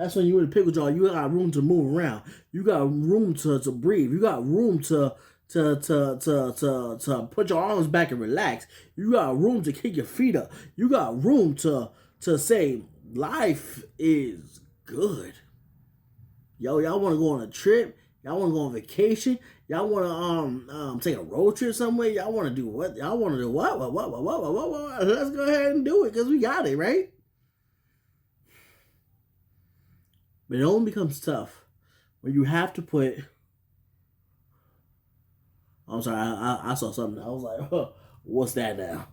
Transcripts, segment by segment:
That's when you're in a pickle jar. You got room to move around. You got room to breathe. You got room to put your arms back and relax. You got room to kick your feet up. You got room to say life is good. Yo, y'all want to go on a trip? Y'all want to go on vacation? Y'all want to take a road trip somewhere? Y'all want to do what? Y'all want to do what? What? Let's go ahead and do it because we got it, right? But it only becomes tough when you have to put. I'm sorry, I saw something. I was like, huh, what's that now?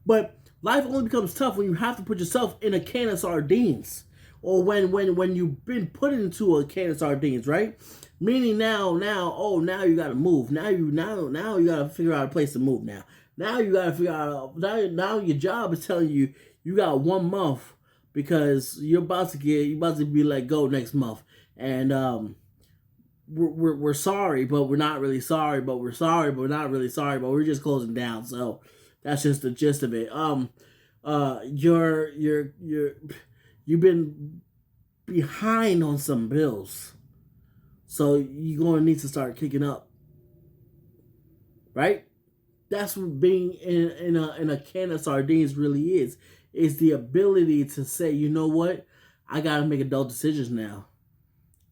But life only becomes tough when you have to put yourself in a can of sardines, or when you've been put into a can of sardines, right? Meaning now you got to move. Now you got to figure out a place to move. Now you got to figure out. Now your job is telling you got 1 month because you're about to be let go next month, and we're sorry, but we're not really sorry, but we're sorry, but we're not really sorry, but we're just closing down. So that's just the gist of it. You've been behind on some bills, so you're gonna need to start kicking up, right? That's what being in a can of sardines really is. It's the ability to say, you know what, I gotta make adult decisions now.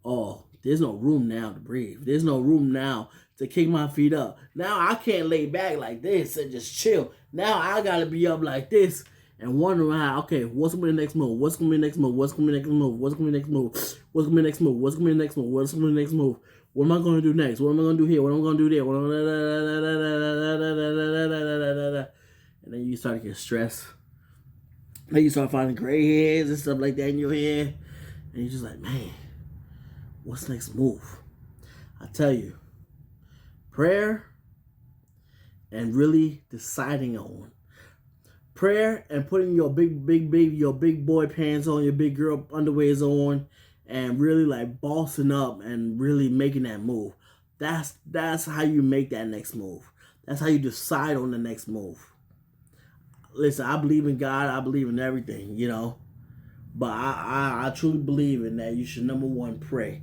Oh, there's no room now to breathe. There's no room now to kick my feet up. Now I can't lay back like this and just chill. Now I gotta be up like this and wonder how, okay, what's gonna be the next move? What's gonna be the next move? What's gonna be the next move? What's gonna be the next move? What's gonna be the next move? What's gonna be the next move? What's gonna be the next move? What am I gonna do next? What am I gonna do here? What am I gonna do there? And then you start to get stressed. Then you start finding gray hairs and stuff like that in your hair. And you're just like, man, what's the next move? I tell you, prayer and really deciding on prayer and putting your big boy pants on, your big girl underwears on, and really like bossing up and really making that move. That's how you make that next move. That's how you decide on the next move. Listen, I believe in God. I believe in everything, you know. But I truly believe in that you should, number one, pray.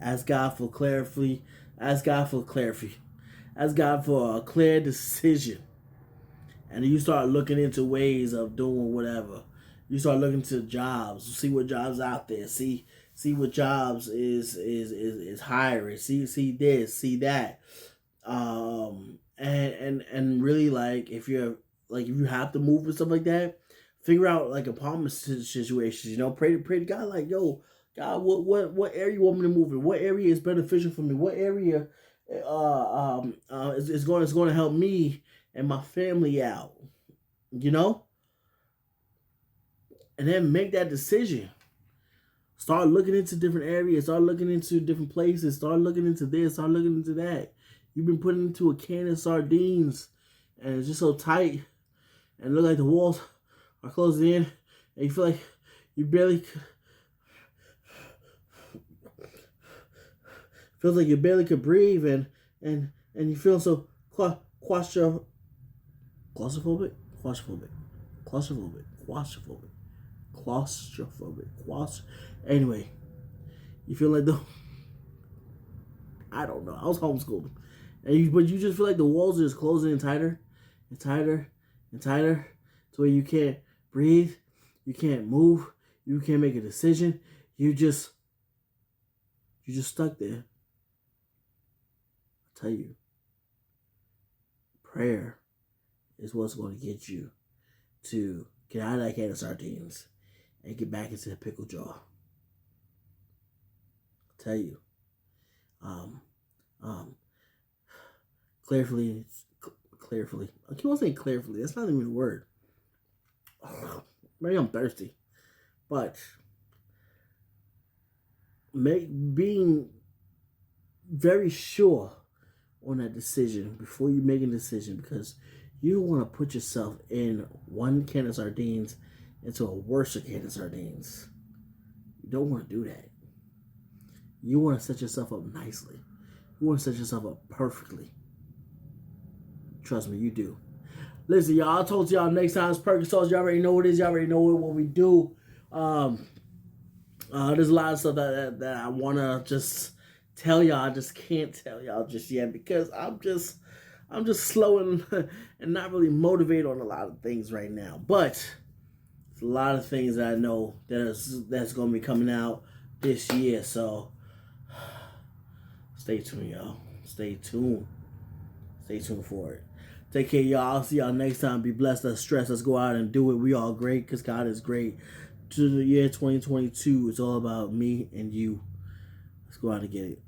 Ask God for clarity. Ask God for clarity. Ask God for a clear decision. And you start looking into ways of doing whatever. You start looking to jobs. See what jobs out there. See what jobs is hiring. See this. See that. And really like if you have to move and stuff like that, figure out like apartment situations. You know, pray to God like, yo, God, what area you want me to move in? What area is beneficial for me? What area is going to help me and my family out? You know, and then make that decision. Start looking into different areas. Start looking into different places. Start looking into this. Start looking into that. You've been put into a can of sardines, and it's just so tight, and look like the walls are closing in, and you feel like you barely. Feels like you barely could breathe, and you feel so claustrophobic. Anyway, you feel like I don't know. I was homeschooled, but you just feel like the walls are just closing in tighter and tighter and tighter, to where you can't breathe, you can't move, you can't make a decision. You just stuck there. I tell you, prayer is what's going to get you to get out of that can of sardines and get back into the pickle jar. I tell you, clearly. I keep on saying clearly. That's not even a word. Maybe I'm thirsty, but being very sure on that decision before you make a decision, because you don't want to put yourself in one can of sardines into a worse can of sardines. You don't want to do that. You want to set yourself up nicely. You want to set yourself up perfectly. Trust me, you do. Listen, y'all, I told y'all next time it's Perkins Talks. Y'all already know what it is. Y'all already know what we do. There's a lot of stuff that I want to just tell y'all. I just can't tell y'all just yet because I'm just slow and not really motivated on a lot of things right now. But there's a lot of things that I know that's going to be coming out this year. So stay tuned, y'all. Stay tuned. Stay tuned for it. Take care, y'all. I'll see y'all next time. Be blessed. Let's stress. Let's go out and do it. We all great because God is great. To the year 2022, it's all about me and you. Let's go out and get it.